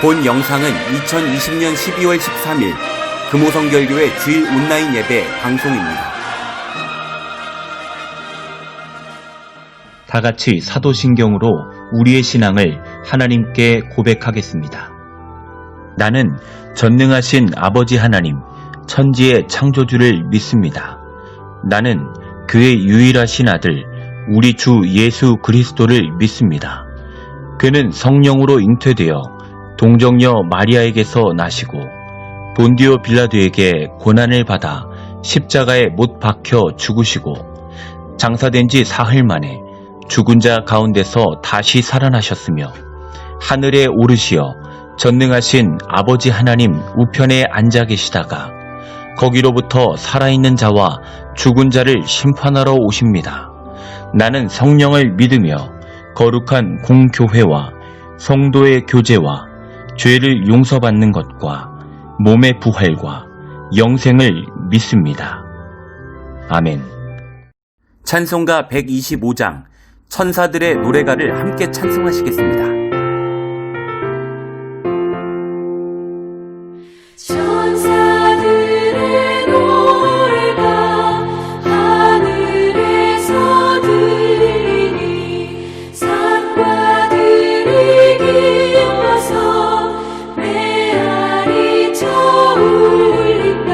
본 영상은 2020년 12월 13일 금호성결교회 주일 온라인 예배 방송입니다. 다 같이 사도신경으로 우리의 신앙을 하나님께 고백하겠습니다. 나는 전능하신 아버지 하나님, 천지의 창조주를 믿습니다. 나는 그의 유일하신 아들, 우리 주 예수 그리스도를 믿습니다. 그는 성령으로 잉태되어 동정녀 마리아에게서 나시고 본디오 빌라도에게 고난을 받아 십자가에 못 박혀 죽으시고 장사된 지 사흘 만에 죽은 자 가운데서 다시 살아나셨으며 하늘에 오르시어 전능하신 아버지 하나님 우편에 앉아 계시다가 거기로부터 살아있는 자와 죽은 자를 심판하러 오십니다. 나는 성령을 믿으며 거룩한 공교회와 성도의 교제와 죄를 용서받는 것과 몸의 부활과 영생을 믿습니다. 아멘. 찬송가 125장 천사들의 노래가를 함께 찬송하시겠습니다. 천사들의 노래가 하늘에서 들리니 산과 들이 기뻐서 메아리 쳐울린다.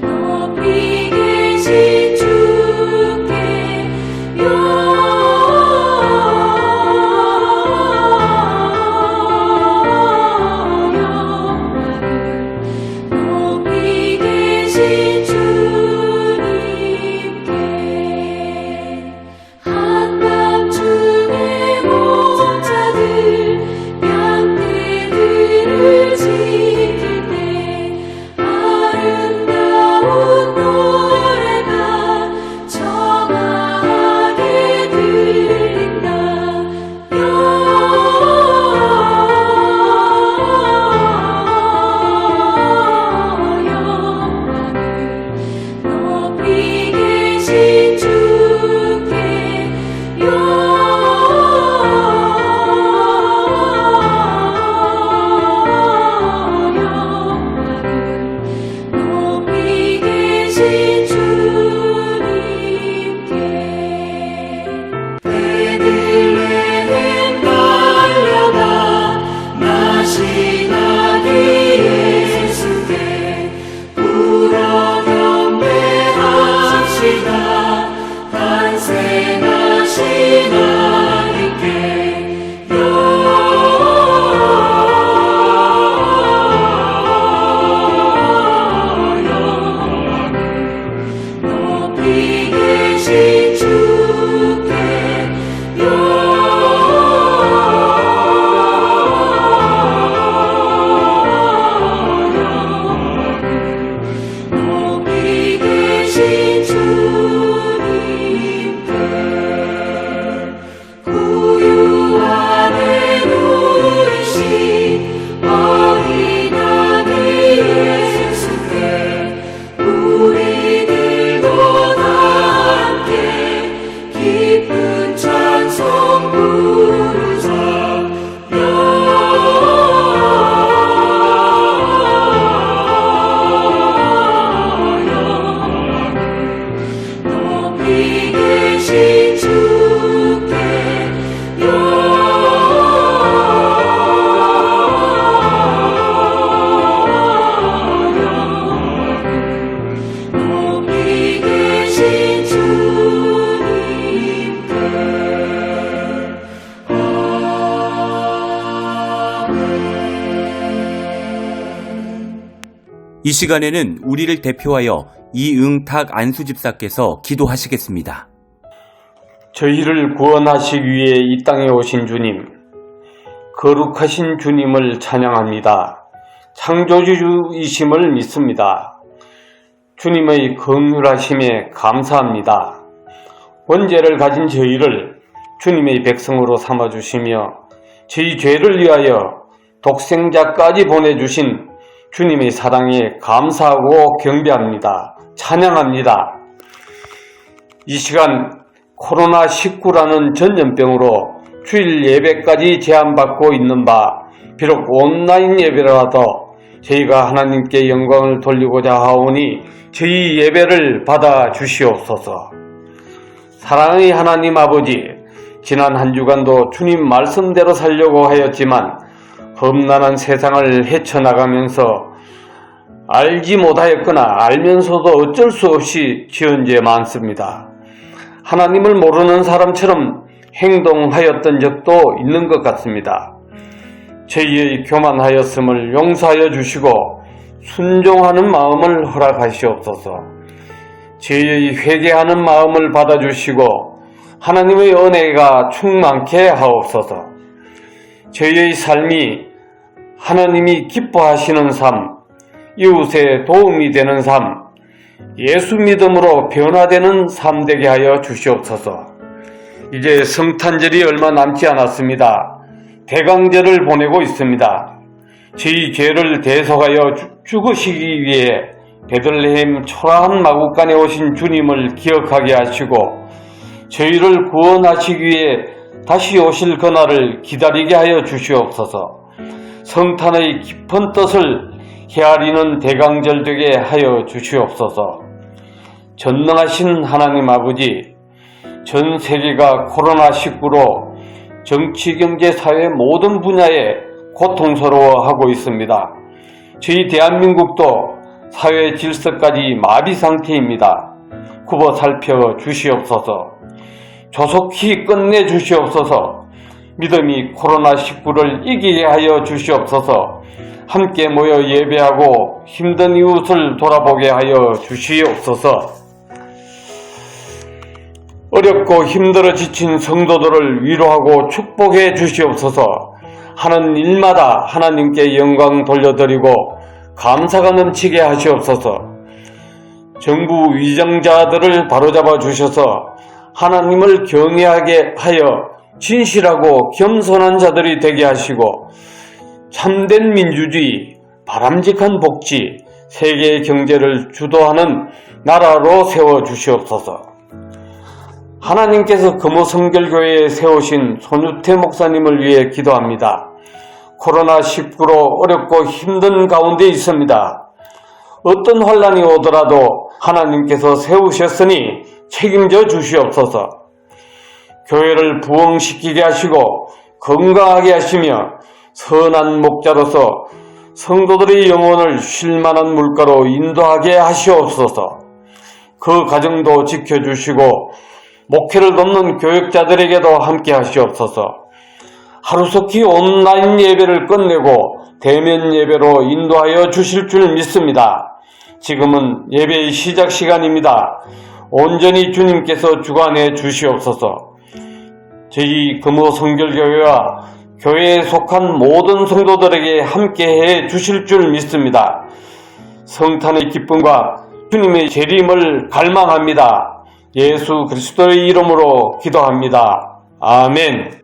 높이 계신 주께 높이 계신 주님께 한밤중에 목자들 양떼들을 지킬 때 아름다운 노래가 청하게 들린다. 높이 계신 주께 높이 계신 주님께 베들레헴 달려가 나시나니 예수께 불어 경배합시다. 탄생하신 하나님께 높이 계신 주께 높이 계신 주님께 구유 안에 누이신 어린 아기 예수께 우리들도 다 함께 기쁜 찬송 부르자. 높이 계신 주께 높이 계신 주님께 이 시간에는 우리를 대표하여 이응탁 안수집사께서 기도하시겠습니다. 저희를 구원하시기 위해 이 땅에 오신 주님, 거룩하신 주님을 찬양합니다. 창조주이심을 믿습니다. 주님의 긍휼하심에 감사합니다. 원죄를 가진 저희를 주님의 백성으로 삼아주시며 저희 죄를 위하여 독생자까지 보내주신 주님의 사랑에 감사하고 경배합니다. 찬양합니다. 이 시간 코로나19라는 전염병으로 주일 예배까지 제한받고 있는 바 비록 온라인 예배라도 저희가 하나님께 영광을 돌리고자 하오니 저희 예배를 받아 주시옵소서. 사랑의 하나님 아버지, 지난 한 주간도 주님 말씀대로 살려고 하였지만 험난한 세상을 헤쳐나가면서 알지 못하였거나 알면서도 어쩔 수 없이 지은 죄 많습니다. 하나님을 모르는 사람처럼 행동하였던 적도 있는 것 같습니다. 저희의 교만하였음을 용서하여 주시고 순종하는 마음을 허락하시옵소서. 저희의 회개하는 마음을 받아주시고 하나님의 은혜가 충만케 하옵소서. 저희의 삶이 하나님이 기뻐하시는 삶, 이웃에 도움이 되는 삶, 예수 믿음으로 변화되는 삶 되게 하여 주시옵소서. 이제 성탄절이 얼마 남지 않았습니다. 대강절을 보내고 있습니다. 저희 죄를 대속하여 죽으시기 위해 베들레헴 초라한 마구간에 오신 주님을 기억하게 하시고 저희를 구원하시기 위해 다시 오실 그날을 기다리게 하여 주시옵소서. 성탄의 깊은 뜻을 헤아리는 대강절 되게 하여 주시옵소서. 전능하신 하나님 아버지, 전 세계가 코로나19로 정치, 경제, 사회 모든 분야에 고통스러워하고 있습니다. 저희 대한민국도 사회 질서까지 마비 상태입니다. 굽어 살펴 주시옵소서. 조속히 끝내 주시옵소서. 믿음이 코로나19를 이기게 하여 주시옵소서. 함께 모여 예배하고 힘든 이웃을 돌아보게 하여 주시옵소서. 어렵고 힘들어 지친 성도들을 위로하고 축복해 주시옵소서. 하는 일마다 하나님께 영광 돌려드리고 감사가 넘치게 하시옵소서. 정부 위정자들을 바로잡아 주셔서 하나님을 경외하게 하여 진실하고 겸손한 자들이 되게 하시고 참된 민주주의, 바람직한 복지, 세계의 경제를 주도하는 나라로 세워주시옵소서. 하나님께서 금호성결교회에 세우신 손유태 목사님을 위해 기도합니다. 코로나19로 어렵고 힘든 가운데 있습니다. 어떤 환란이 오더라도 하나님께서 세우셨으니 책임져 주시옵소서. 교회를 부흥시키게 하시고 건강하게 하시며 선한 목자로서 성도들의 영혼을 쉴만한 물가로 인도하게 하시옵소서. 그 가정도 지켜주시고 목회를 돕는 교역자들에게도 함께 하시옵소서. 하루속히 온라인 예배를 끝내고 대면 예배로 인도하여 주실 줄 믿습니다. 지금은 예배의 시작 시간입니다. 온전히 주님께서 주관해 주시옵소서. 저희 금호성결교회와 교회에 속한 모든 성도들에게 함께해 주실 줄 믿습니다. 성탄의 기쁨과 주님의 재림을 갈망합니다. 예수 그리스도의 이름으로 기도합니다. 아멘.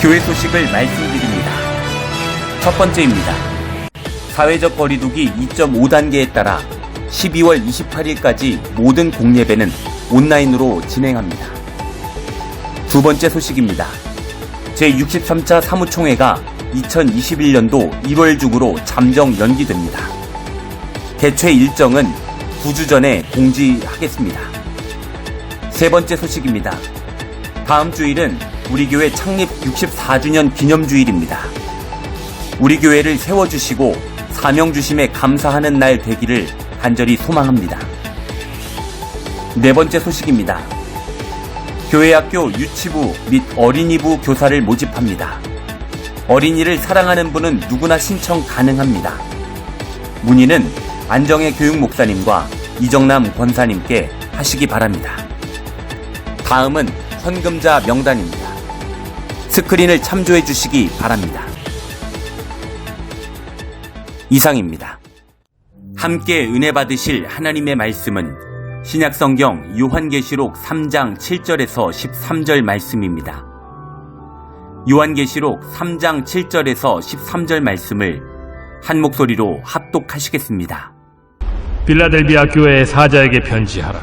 교회 소식을 말씀드립니다. 첫 번째입니다. 사회적 거리두기 2.5단계에 따라 12월 28일까지 모든 공예배는 온라인으로 진행합니다. 두 번째 소식입니다. 제63차 사무총회가 2021년도 1월 중으로 잠정 연기됩니다. 개최 일정은 9주 전에 공지하겠습니다. 세 번째 소식입니다. 다음 주일은 우리 교회 창립 64주년 기념주일입니다. 우리 교회를 세워주시고 사명 주심에 감사하는 날 되기를 간절히 소망합니다. 네 번째 소식입니다. 교회학교 유치부 및 어린이부 교사를 모집합니다. 어린이를 사랑하는 분은 누구나 신청 가능합니다. 문의는 안정혜 교육목사님과 이정남 권사님께 하시기 바랍니다. 다음은 헌금자 명단입니다. 스크린을 참조해 주시기 바랍니다. 이상입니다. 함께 은혜 받으실 하나님의 말씀은 신약성경 요한계시록 3장 7절에서 13절 말씀입니다. 요한계시록 3장 7절에서 13절 말씀을 한 목소리로 합독하시겠습니다. 빌라델비아 교회의 사자에게 편지하라.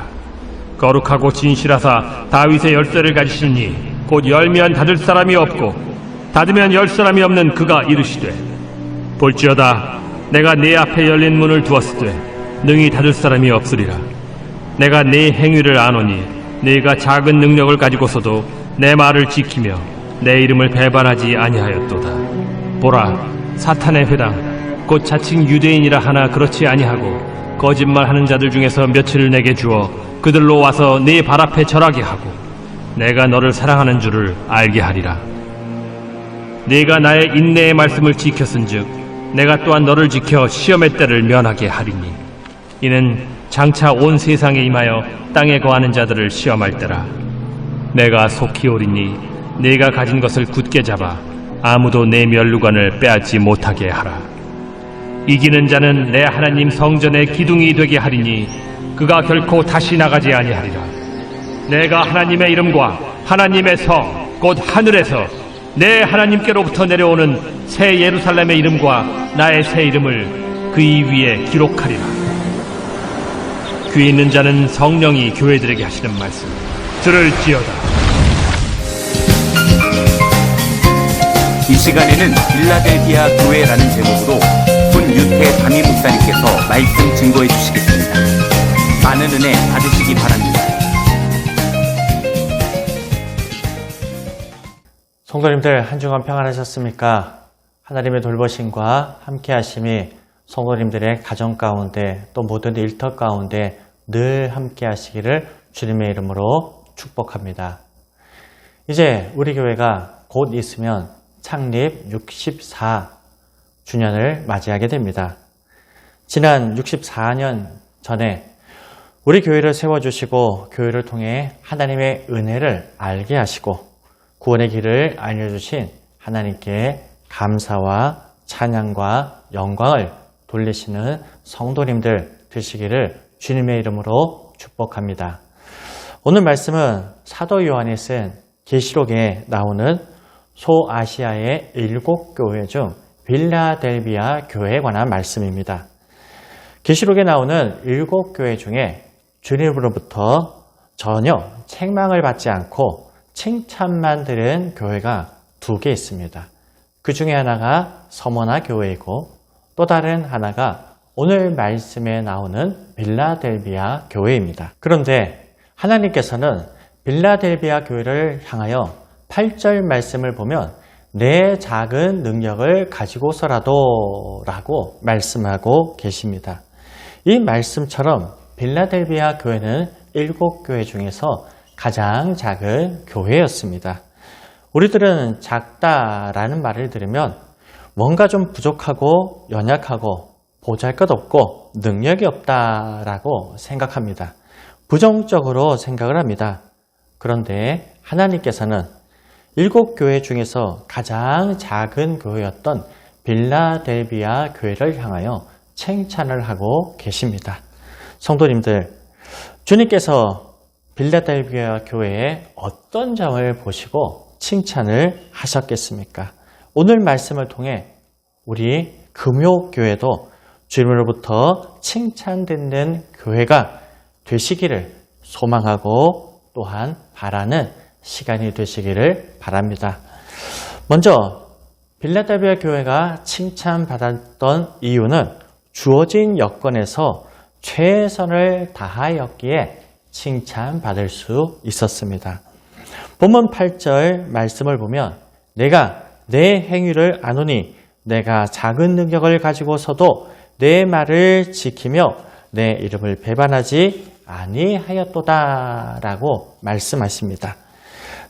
거룩하고 진실하사 다윗의 열쇠를 가지신 이 곧 열면 닫을 사람이 없고 닫으면 열 사람이 없는 그가 이르시되 볼지어다 내가 네 앞에 열린 문을 두었으되 능히 닫을 사람이 없으리라. 내가 네 행위를 아노니 네가 작은 능력을 가지고서도 내 말을 지키며 내 이름을 배반하지 아니하였도다. 보라, 사탄의 회당 곧 자칭 유대인이라 하나 그렇지 아니하고 거짓말하는 자들 중에서 며칠을 내게 주어 그들로 와서 네 발 앞에 절하게 하고 내가 너를 사랑하는 줄을 알게 하리라. 네가 나의 인내의 말씀을 지켰은즉 내가 또한 너를 지켜 시험의 때를 면하게 하리니 이는 장차 온 세상에 임하여 땅에 거하는 자들을 시험할 때라. 내가 속히 오리니 네가 가진 것을 굳게 잡아 아무도 내 면류관을 빼앗지 못하게 하라. 이기는 자는 내 하나님 성전의 기둥이 되게 하리니 그가 결코 다시 나가지 아니하리라. 내가 하나님의 이름과 하나님의 성 곧 하늘에서 내 하나님께로부터 내려오는 새 예루살렘의 이름과 나의 새 이름을 그이 위에 기록하리라. 귀 있는 자는 성령이 교회들에게 하시는 말씀 들을지어다. 이 시간에는 빌라델비아 교회라는 제목으로 손유태 담임 목사님께서 말씀 증거해 주시겠습니다. 많은 은혜 받으시기 바랍니다. 성도님들 한 주간 평안하셨습니까? 하나님의 돌보심과 함께 하심이 성도님들의 가정 가운데 또 모든 일터 가운데 늘 함께 하시기를 주님의 이름으로 축복합니다. 이제 우리 교회가 곧 있으면 창립 64주년을 맞이하게 됩니다. 지난 64년 전에 우리 교회를 세워주시고 교회를 통해 하나님의 은혜를 알게 하시고 구원의 길을 알려주신 하나님께 감사와 찬양과 영광을 돌리시는 성도님들 되시기를 주님의 이름으로 축복합니다. 오늘 말씀은 사도 요한이 쓴 계시록에 나오는 소아시아의 7교회 중 빌라델비아 교회에 관한 말씀입니다. 계시록에 나오는 7교회 중에 주님으로부터 전혀 책망을 받지 않고 칭찬만 들은 교회가 2개 있습니다. 그 중에 하나가 서머나 교회이고 또 다른 하나가 오늘 말씀에 나오는 빌라델비아 교회입니다. 그런데 하나님께서는 빌라델비아 교회를 향하여 8절 말씀을 보면 내 작은 능력을 가지고서라도 라고 말씀하고 계십니다. 이 말씀처럼 빌라델비아 교회는 7교회 중에서 가장 작은 교회였습니다. 우리들은 작다라는 말을 들으면 뭔가 좀 부족하고 연약하고 보잘것없고 능력이 없다라고 생각합니다. 부정적으로 생각을 합니다. 그런데 하나님께서는 7교회 중에서 가장 작은 교회였던 빌라델비아 교회를 향하여 칭찬을 하고 계십니다. 성도님들, 주님께서 빌라델비아 교회의 어떤 점을 보시고 칭찬을 하셨겠습니까? 오늘 말씀을 통해 우리 금요교회도 주님으로부터 칭찬듣는 교회가 되시기를 소망하고 또한 바라는 시간이 되시기를 바랍니다. 먼저 빌라델비아 교회가 칭찬받았던 이유는 주어진 여건에서 최선을 다하였기에 칭찬받을 수 있었습니다. 본문 8절 말씀을 보면 내가 내 행위를 아노니 내가 작은 능력을 가지고서도 내 말을 지키며 내 이름을 배반하지 아니하였도다 라고 말씀하십니다.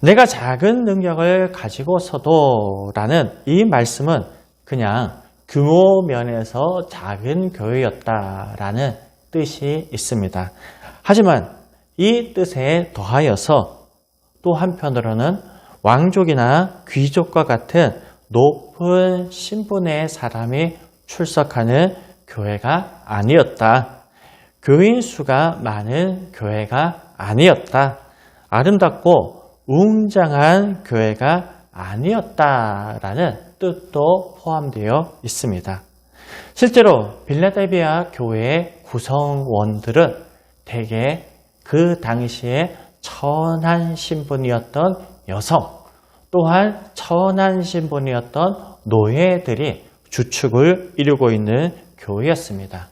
내가 작은 능력을 가지고서도 라는 이 말씀은 그냥 규모 면에서 작은 교회였다라는 뜻이 있습니다. 하지만 이 뜻에 더하여서 또 한편으로는 왕족이나 귀족과 같은 높은 신분의 사람이 출석하는 교회가 아니었다. 교인 수가 많은 교회가 아니었다. 아름답고 웅장한 교회가 아니었다라는 뜻도 포함되어 있습니다. 실제로 빌라델비아 교회의 구성원들은 대개 그 당시에 천한 신분이었던 여성, 또한 천한 신분이었던 노예들이 주축을 이루고 있는 교회였습니다.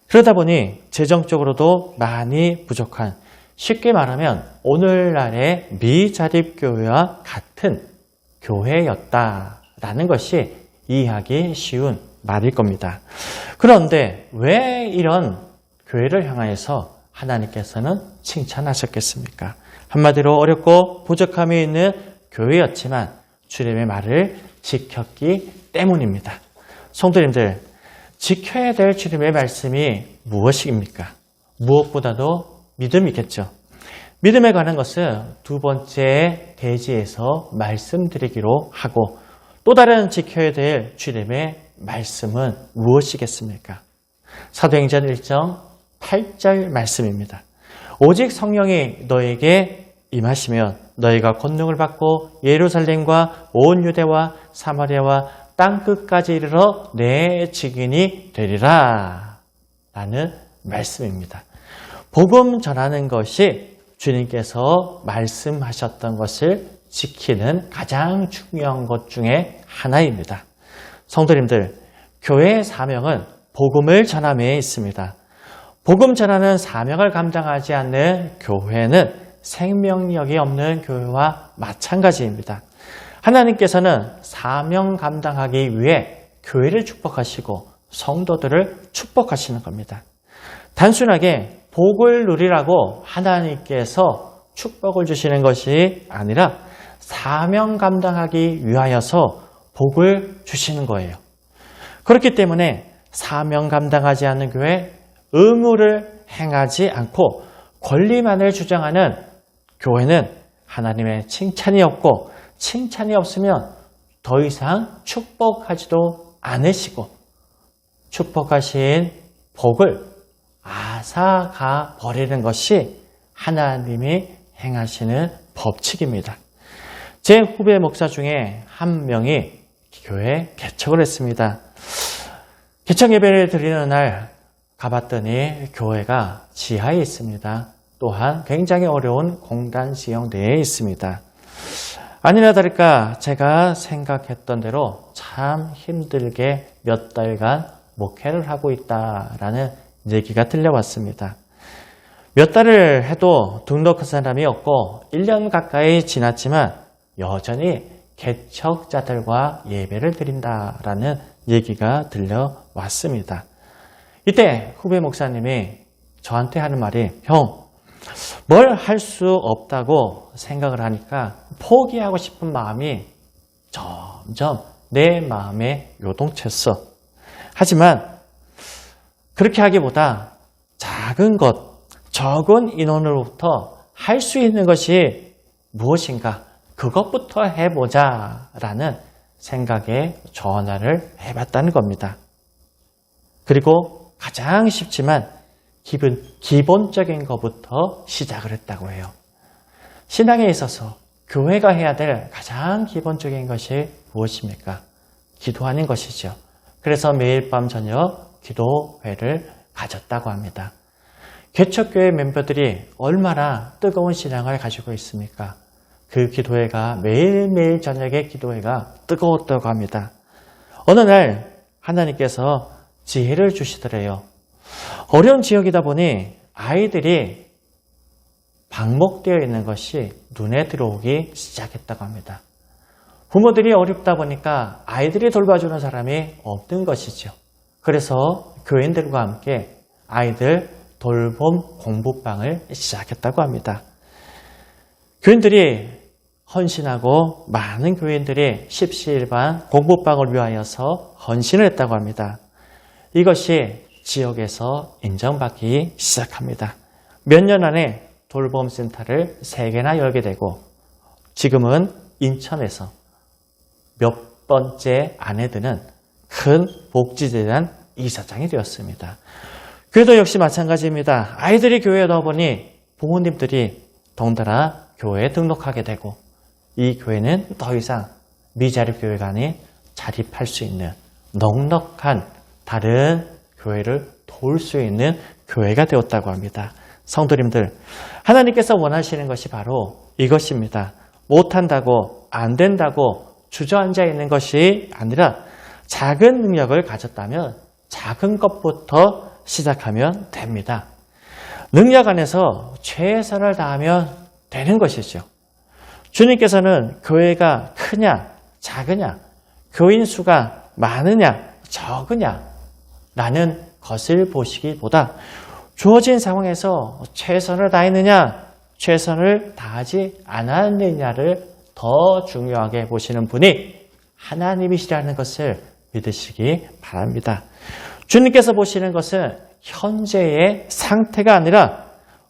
그러다 보니 재정적으로도 많이 부족한, 쉽게 말하면 오늘날의 미자립교회와 같은 교회였다라는 것이 이해하기 쉬운 말일 겁니다. 그런데 왜 이런 교회를 향하여서 하나님께서는 칭찬하셨겠습니까? 한마디로 어렵고 부족함이 있는 교회였지만 주님의 말을 지켰기 때문입니다. 성도님들, 지켜야 될 주님의 말씀이 무엇입니까? 무엇보다도 믿음이겠죠. 믿음에 관한 것은 두 번째 대지에서 말씀드리기로 하고, 또 다른 지켜야 될 주님의 말씀은 무엇이겠습니까? 사도행전 1장 8절 말씀입니다. 오직 성령이 너에게 임하시면 너희가 권능을 받고 예루살렘과 온 유대와 사마리아와 땅끝까지 이르러 내 증인이 되리라 라는 말씀입니다. 복음 전하는 것이 주님께서 말씀하셨던 것을 지키는 가장 중요한 것 중에 하나입니다. 성도님들, 교회의 사명은 복음을 전함에 있습니다. 복음 전하는 사명을 감당하지 않는 교회는 생명력이 없는 교회와 마찬가지입니다. 하나님께서는 사명 감당하기 위해 교회를 축복하시고 성도들을 축복하시는 겁니다. 단순하게 복을 누리라고 하나님께서 축복을 주시는 것이 아니라 사명 감당하기 위하여서 복을 주시는 거예요. 그렇기 때문에 사명 감당하지 않는 교회, 의무를 행하지 않고 권리만을 주장하는 교회는 하나님의 칭찬이 없고, 칭찬이 없으면 더 이상 축복하지도 않으시고 축복하신 복을 앗아가 버리는 것이 하나님이 행하시는 법칙입니다. 제 후배 목사 중에 한 명이 교회 개척을 했습니다. 개척 예배를 드리는 날 가봤더니 교회가 지하에 있습니다. 또한 굉장히 어려운 공단 지형 내에 있습니다. 아니나 다를까 제가 생각했던 대로 참 힘들게 몇 달간 목회를 하고 있다라는 얘기가 들려왔습니다. 몇 달을 해도 등록한 사람이 없고 1년 가까이 지났지만 여전히 개척자들과 예배를 드린다라는 얘기가 들려왔습니다. 이때 후배 목사님이 저한테 하는 말이, 형, 뭘 할 수 없다고 생각을 하니까 포기하고 싶은 마음이 점점 내 마음에 요동쳤어. 하지만 그렇게 하기보다 작은 것, 적은 인원으로부터 할 수 있는 것이 무엇인가, 그것부터 해보자 라는 생각에 전화를 해봤다는 겁니다. 그리고 가장 쉽지만 기본적인 것부터 시작을 했다고 해요. 신앙에 있어서 교회가 해야 될 가장 기본적인 것이 무엇입니까? 기도하는 것이죠. 그래서 매일 밤 저녁 기도회를 가졌다고 합니다. 개척교회 멤버들이 얼마나 뜨거운 신앙을 가지고 있습니까? 그 기도회가 매일매일 저녁에 기도회가 뜨거웠다고 합니다. 어느 날 하나님께서 지혜를 주시더래요. 어려운 지역이다 보니 아이들이 방목되어 있는 것이 눈에 들어오기 시작했다고 합니다. 부모들이 어렵다 보니까 아이들이 돌봐주는 사람이 없는 것이죠. 그래서 교인들과 함께 아이들 돌봄 공부방을 시작했다고 합니다. 교인들이 헌신하고 많은 교인들이 십시일반 공부방을 위하여서 헌신을 했다고 합니다. 이것이 지역에서 인정받기 시작합니다. 몇 년 안에 돌봄센터를 3개나 열게 되고 지금은 인천에서 몇 번째 안에 드는 큰 복지재단 이사장이 되었습니다. 교회도 역시 마찬가지입니다. 아이들이 교회에 넣어보니 부모님들이 덩달아 교회에 등록하게 되고 이 교회는 더 이상 미자립 교회가 아닌 자립할 수 있는 넉넉한 다른 교회를 도울 수 있는 교회가 되었다고 합니다. 성도님들, 하나님께서 원하시는 것이 바로 이것입니다. 못한다고, 안 된다고 주저앉아 있는 것이 아니라 작은 능력을 가졌다면 작은 것부터 시작하면 됩니다. 능력 안에서 최선을 다하면 되는 것이죠. 주님께서는 교회가 크냐, 작으냐, 교인 수가 많으냐, 적으냐 라는 것을 보시기보다 주어진 상황에서 최선을 다했느냐, 최선을 다하지 않았느냐를 더 중요하게 보시는 분이 하나님이시라는 것을 믿으시기 바랍니다. 주님께서 보시는 것은 현재의 상태가 아니라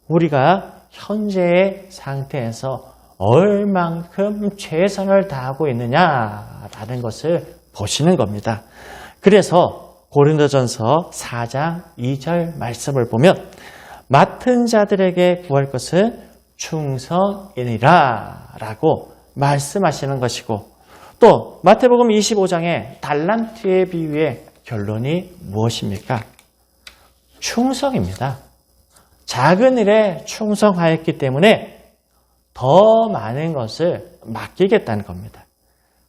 우리가 현재의 상태에서 얼만큼 최선을 다하고 있느냐라는 것을 보시는 겁니다. 그래서 고린도전서 4장 2절 말씀을 보면 맡은 자들에게 구할 것은 충성이니라 라고 말씀하시는 것이고, 또 마태복음 25장의 달란트의 비유의 결론이 무엇입니까? 충성입니다. 작은 일에 충성하였기 때문에 더 많은 것을 맡기겠다는 겁니다.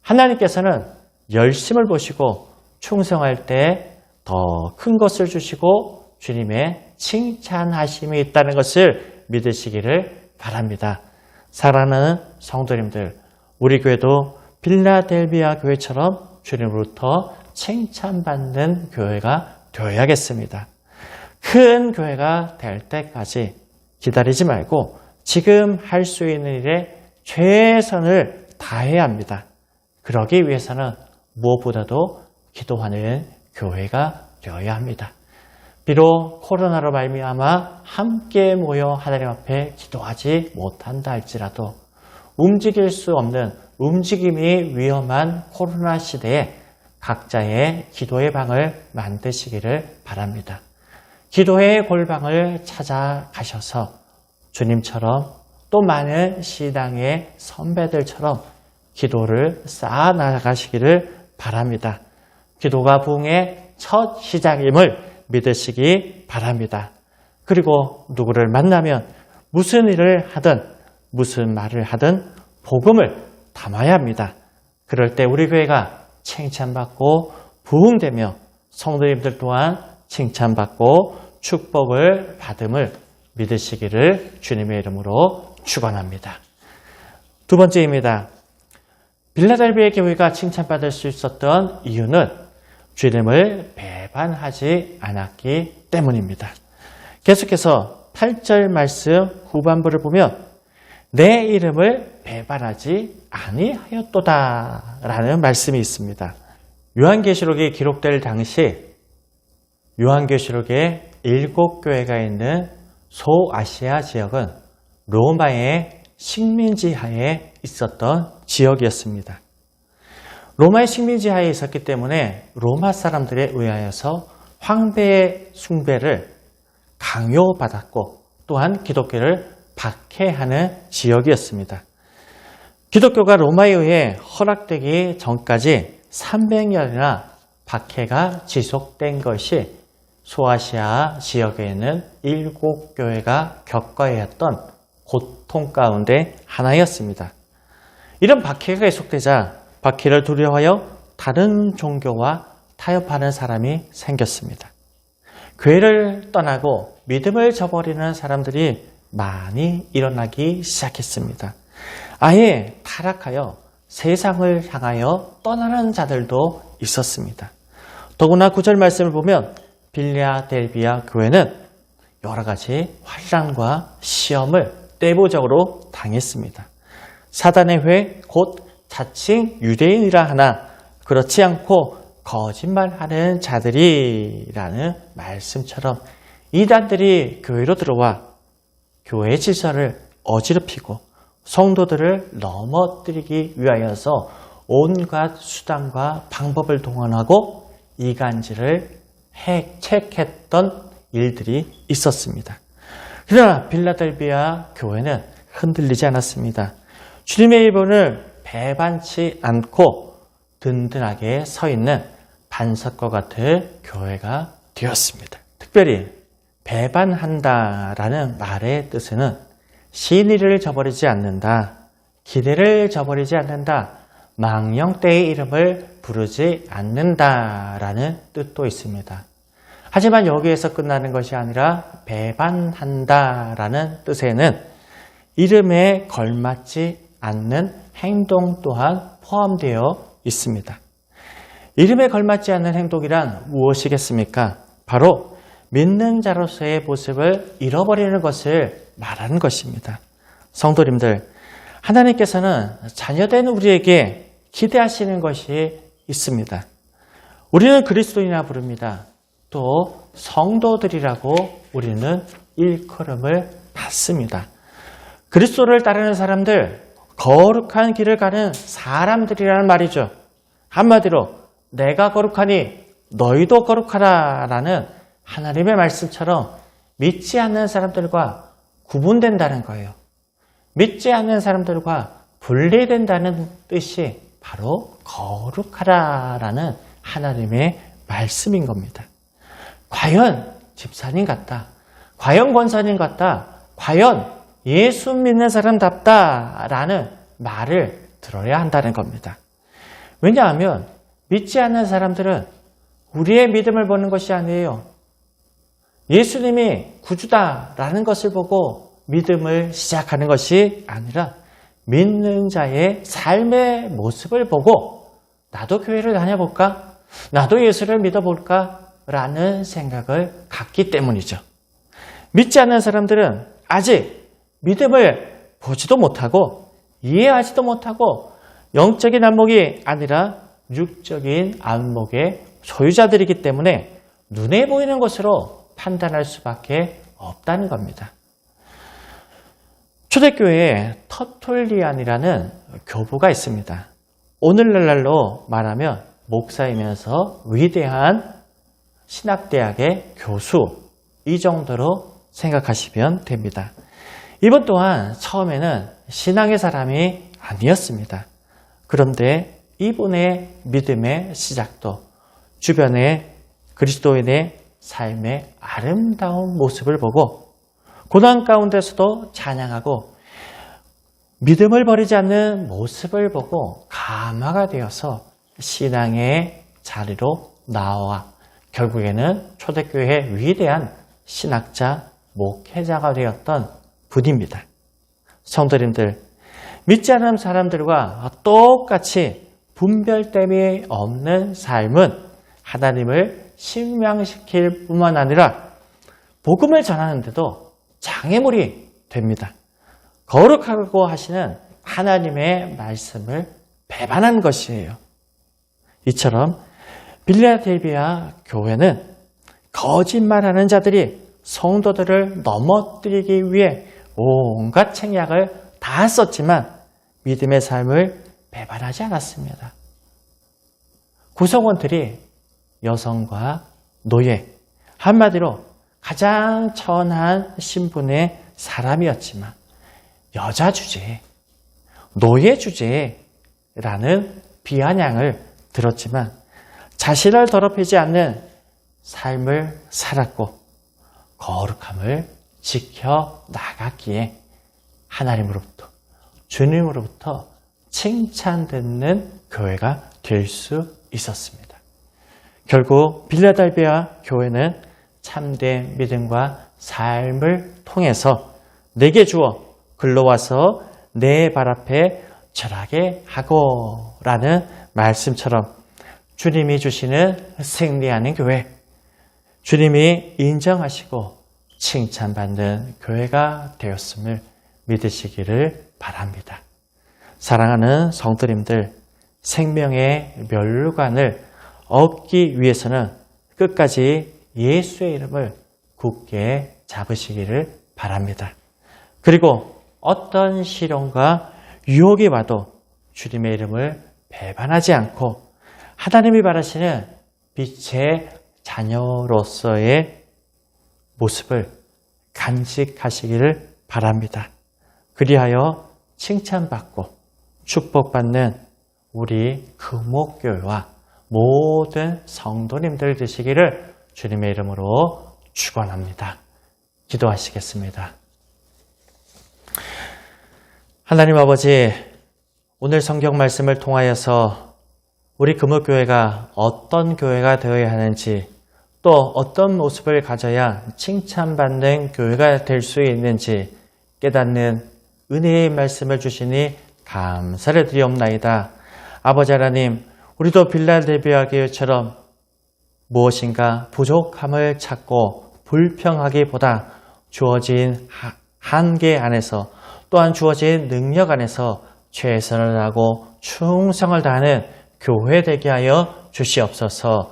하나님께서는 열심을 보시고 충성할 때 더 큰 것을 주시고 주님의 칭찬하심이 있다는 것을 믿으시기를 바랍니다. 사랑하는 성도님들, 우리 교회도 빌라델비아 교회처럼 주님으로부터 칭찬받는 교회가 되어야겠습니다. 큰 교회가 될 때까지 기다리지 말고 지금 할 수 있는 일에 최선을 다해야 합니다. 그러기 위해서는 무엇보다도 기도하는 교회가 되어야 합니다. 비록 코로나로 말미암아 함께 모여 하나님 앞에 기도하지 못한다 할지라도 움직일 수 없는 움직임이 위험한 코로나 시대에 각자의 기도의 방을 만드시기를 바랍니다. 기도의 골방을 찾아가셔서 주님처럼 또 많은 시당의 선배들처럼 기도를 쌓아나가시기를 바랍니다. 기도가 부흥의 첫 시작임을 믿으시기 바랍니다. 그리고 누구를 만나면 무슨 일을 하든 무슨 말을 하든 복음을 담아야 합니다. 그럴 때 우리 교회가 칭찬받고 부흥되며 성도님들 또한 칭찬받고 축복을 받음을 믿으시기를 주님의 이름으로 축원합니다. 두 번째입니다. 빌라델비아 교회가 칭찬받을 수 있었던 이유는 주님을 배반하지 않았기 때문입니다. 계속해서 8절 말씀 후반부를 보면 내 이름을 배반하지 아니하였도다 라는 말씀이 있습니다. 요한계시록이 기록될 당시 요한계시록에 7교회가 있는 소아시아 지역은 로마의 식민지하에 있었던 지역이었습니다. 로마의 식민지하에 있었기 때문에 로마 사람들에 의하여서 황배의 숭배를 강요받았고 또한 기독교를 박해하는 지역이었습니다. 기독교가 로마에 의해 허락되기 전까지 300년이나 박해가 지속된 것이 소아시아 지역에 있는 7교회가 겪어야 했던 고통 가운데 하나였습니다. 이런 박해가 계속되자 박해를 두려워하여 다른 종교와 타협하는 사람이 생겼습니다. 교회를 떠나고 믿음을 저버리는 사람들이 많이 일어나기 시작했습니다. 아예 타락하여 세상을 향하여 떠나는 자들도 있었습니다. 더구나 9절 말씀을 보면 빌라델비아 교회는 여러 가지 환난과 시험을 떼부적으로 당했습니다. 사단의 회, 곧 자칭 유대인이라 하나 그렇지 않고 거짓말하는 자들이라는 말씀처럼 이단들이 교회로 들어와 교회의 질서를 어지럽히고 성도들을 넘어뜨리기 위하여서 온갖 수단과 방법을 동원하고 이간질을 해책했던 일들이 있었습니다. 그러나 빌라델비아 교회는 흔들리지 않았습니다. 주님의 이름을 배반치 않고 든든하게 서 있는 반석과 같은 교회가 되었습니다. 특별히 배반한다라는 말의 뜻은 신의를 저버리지 않는다, 기대를 저버리지 않는다, 망령되의 이름을 부르지 않는다라는 뜻도 있습니다. 하지만 여기에서 끝나는 것이 아니라 배반한다라는 뜻에는 이름에 걸맞지 않는 행동 또한 포함되어 있습니다. 이름에 걸맞지 않는 행동이란 무엇이겠습니까? 바로 믿는 자로서의 모습을 잃어버리는 것을 말하는 것입니다. 성도님들, 하나님께서는 자녀된 우리에게 기대하시는 것이 있습니다. 우리는 그리스도인이라 부릅니다. 또 성도들이라고 우리는 일컬음을 받습니다. 그리스도를 따르는 사람들, 거룩한 길을 가는 사람들이라는 말이죠. 한마디로 내가 거룩하니 너희도 거룩하라 라는 하나님의 말씀처럼 믿지 않는 사람들과 구분된다는 거예요. 믿지 않는 사람들과 분리된다는 뜻이 바로 거룩하라 라는 하나님의 말씀인 겁니다. 과연 집사님 같다, 과연 권사님 같다, 과연 예수 믿는 사람답다 라는 말을 들어야 한다는 겁니다. 왜냐하면 믿지 않는 사람들은 우리의 믿음을 보는 것이 아니에요. 예수님이 구주다라는 것을 보고 믿음을 시작하는 것이 아니라 믿는 자의 삶의 모습을 보고 나도 교회를 다녀볼까? 나도 예수를 믿어볼까? 라는 생각을 갖기 때문이죠. 믿지 않는 사람들은 아직 믿음을 보지도 못하고 이해하지도 못하고 영적인 안목이 아니라 육적인 안목의 소유자들이기 때문에 눈에 보이는 것으로 판단할 수밖에 없다는 겁니다. 초대교회에 터툴리안이라는 교부가 있습니다. 오늘날로 말하면 목사이면서 위대한 신학대학의 교수, 이 정도로 생각하시면 됩니다. 이분 또한 처음에는 신앙의 사람이 아니었습니다. 그런데 이분의 믿음의 시작도 주변의 그리스도인의 삶의 아름다운 모습을 보고 고난 가운데서도 찬양하고 믿음을 버리지 않는 모습을 보고 감화가 되어서 신앙의 자리로 나와 결국에는 초대교회의 위대한 신학자, 목회자가 되었던 분입니다. 성도님들, 믿지 않는 사람들과 똑같이 분별됨이 없는 삶은 하나님을 신명시킬 뿐만 아니라 복음을 전하는데도 장애물이 됩니다. 거룩하고 하시는 하나님의 말씀을 배반한 것이에요. 이처럼 빌라델비아 교회는 거짓말하는 자들이 성도들을 넘어뜨리기 위해 온갖 책략을 다 썼지만 믿음의 삶을 배반하지 않았습니다. 구성원들이 여성과 노예, 한마디로 가장 천한 신분의 사람이었지만 여자 주제에, 노예 주제라는 비아냥을 들었지만 자신을 더럽히지 않는 삶을 살았고 거룩함을 지켜 나갔기에 하나님으로부터, 주님으로부터 칭찬듣는 교회가 될 수 있었습니다. 결국 빌라델비아 교회는 참된 믿음과 삶을 통해서 내게 주어 글러와서 내 발 앞에 절하게 하고 라는 말씀처럼 주님이 주시는 승리하는 교회, 주님이 인정하시고 칭찬받는 교회가 되었음을 믿으시기를 바랍니다. 사랑하는 성도님들, 생명의 멸류관을 얻기 위해서는 끝까지 예수의 이름을 굳게 잡으시기를 바랍니다. 그리고 어떤 시련과 유혹이 와도 주님의 이름을 배반하지 않고 하나님이 바라시는 빛의 자녀로서의 모습을 간직하시기를 바랍니다. 그리하여 칭찬받고 축복받는 우리 금옥교회와 모든 성도님들 되시기를 주님의 이름으로 축원합니다. 기도하시겠습니다. 하나님 아버지, 오늘 성경 말씀을 통하여서 우리 금옥교회가 어떤 교회가 되어야 하는지, 또 어떤 모습을 가져야 칭찬받는 교회가 될 수 있는지 깨닫는 은혜의 말씀을 주시니 감사를 드리옵나이다. 아버지 하나님, 우리도 빌라델비아 교회처럼 무엇인가 부족함을 찾고 불평하기보다 주어진 한계 안에서, 또한 주어진 능력 안에서 최선을 다하고 충성을 다하는 교회 되게 하여 주시옵소서.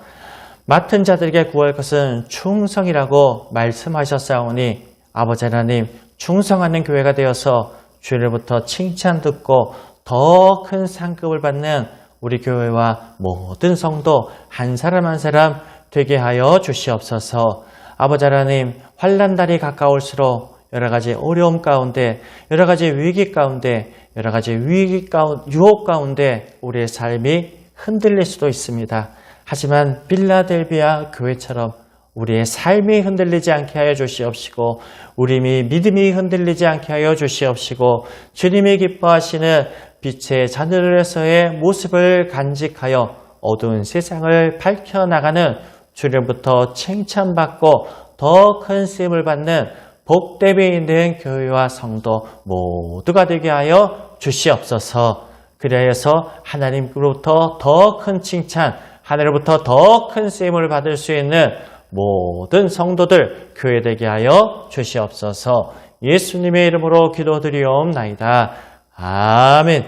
맡은 자들에게 구할 것은 충성이라고 말씀하셨사오니 아버지 하나님, 충성하는 교회가 되어서 주일부터 칭찬 듣고 더 큰 상급을 받는 우리 교회와 모든 성도 한 사람 한 사람 되게 하여 주시옵소서. 아버지 하나님, 환난달이 가까울수록 여러 가지 어려움 가운데, 여러 가지 위기 가운데, 여러 가지 유혹 가운데 우리의 삶이 흔들릴 수도 있습니다. 하지만 빌라델비아 교회처럼 우리의 삶이 흔들리지 않게 하여 주시옵시고, 우리 믿음이 흔들리지 않게 하여 주시옵시고, 주님이 기뻐하시는 빛의 자녀들에서의 모습을 간직하여 어두운 세상을 밝혀나가는 주님부터 칭찬받고 더 큰 쓰임을 받는 복됨이 있는 교회와 성도 모두가 되게 하여 주시옵소서. 그리하여서 하나님으로부터 더 큰 칭찬, 하늘로부터 더 큰 쓰임을 받을 수 있는 모든 성도들 교회 되게 하여 주시옵소서. 예수님의 이름으로 기도드리옵나이다. 아멘.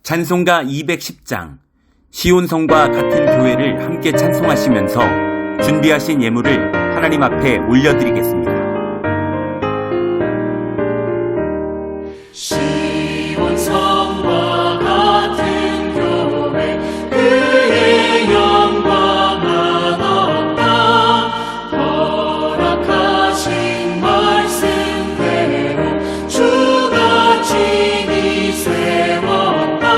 찬송가 210장 시온성과 같은 교회를 함께 찬송하시면서 준비하신 예물을 하나님 앞에 올려드리겠습니다. 시온성과 같은 교회 그의 영광만 없다. 허락하신 말씀대로 주가 친히 세웠다.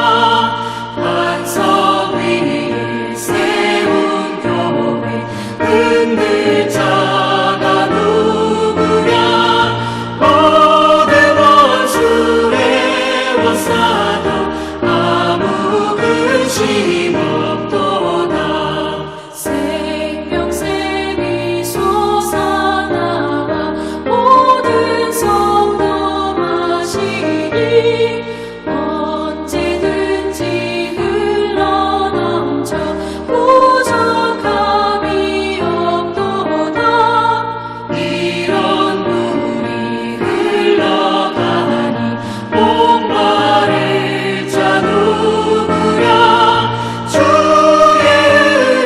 반석 위에 세운 교회 흔들 자가 누구랴. 모든 원수의 원사도 아무 근심 없도다. 생명샘이 솟아나와 모든 성도 마시니 언제든지 흘러넘쳐 부족함이 없도다. 이런 물이 흘러가니 목마를 자 누구랴. 주의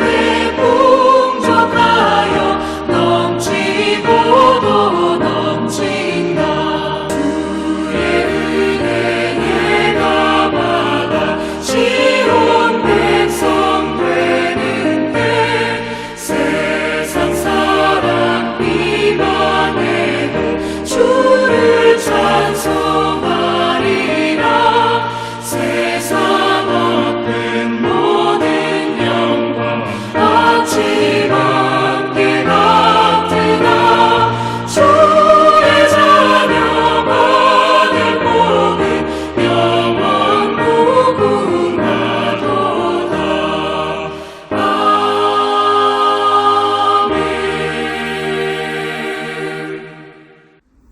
은혜 풍족하여 넘치고도 넘친다. 주의 은혜 내가 받아 시온 백성 되는데 세상 사람 비방해도 주를 찬송하리라. 세상 얻는 모든 영광 아침 안개 같으나 주의 자녀 받을 복은 영원 무궁하도다. 아멘.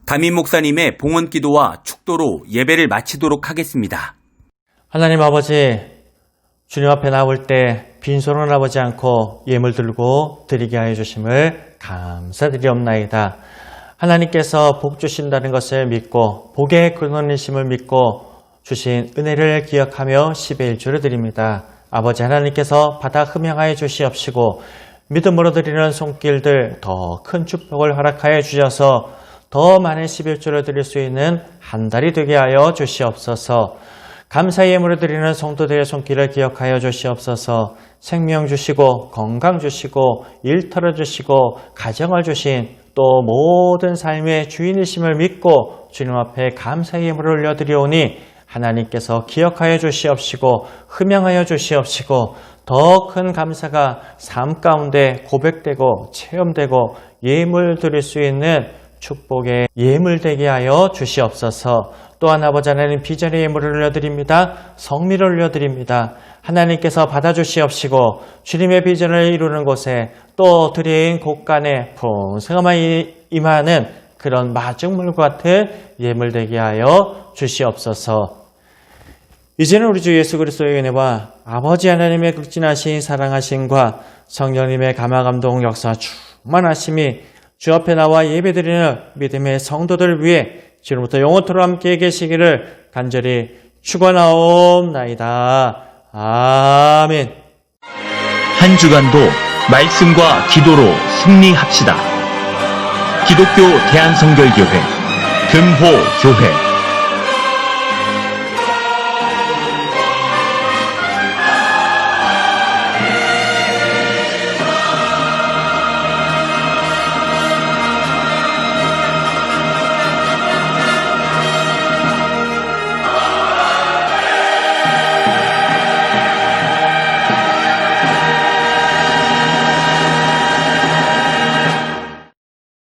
담임 목사님의 봉헌 기도와 축도로 예배를 마치도록 하겠습니다. 하나님 아버지, 주님 앞에 나올 때 빈손으로 나오지 않고 예물 들고 드리게 하여 주심을 감사드리옵나이다. 하나님께서 복 주신다는 것을 믿고 복의 근원이심을 믿고 주신 은혜를 기억하며 11조를 드립니다. 아버지 하나님께서 받아 흠양하여 주시옵시고 믿음으로 드리는 손길들 더 큰 축복을 허락하여 주셔서 더 많은 11조를 드릴 수 있는 한 달이 되게 하여 주시옵소서. 감사의 예물을 드리는 성도들의 손길을 기억하여 주시옵소서. 생명 주시고 건강 주시고 일터를 주시고 가정을 주신 또 모든 삶의 주인이심을 믿고 주님 앞에 감사의 예물을 올려드리오니 하나님께서 기억하여 주시옵시고 흠양하여 주시옵시고 더 큰 감사가 삶 가운데 고백되고 체험되고 예물 드릴 수 있는 축복의 예물 되게 하여 주시옵소서. 또한 아버지 하나님 비전의 예물을 올려드립니다. 성미를 올려드립니다. 하나님께서 받아주시옵시고 주님의 비전을 이루는 곳에 또 드린 곳간에 풍성함을 임하는 그런 마중물 같은 예물 되게 하여 주시옵소서. 이제는 우리 주 예수 그리스도의 은혜와 아버지 하나님의 극진하신 사랑하심과 성령님의 감화감동 역사 충만하심이 주 앞에 나와 예배드리는 믿음의 성도들 위해 지금부터 영원토록 함께 계시기를 간절히 축원하옵나이다. 아멘. 한 주간도 말씀과 기도로 승리합시다. 기독교 대한성결교회 금호교회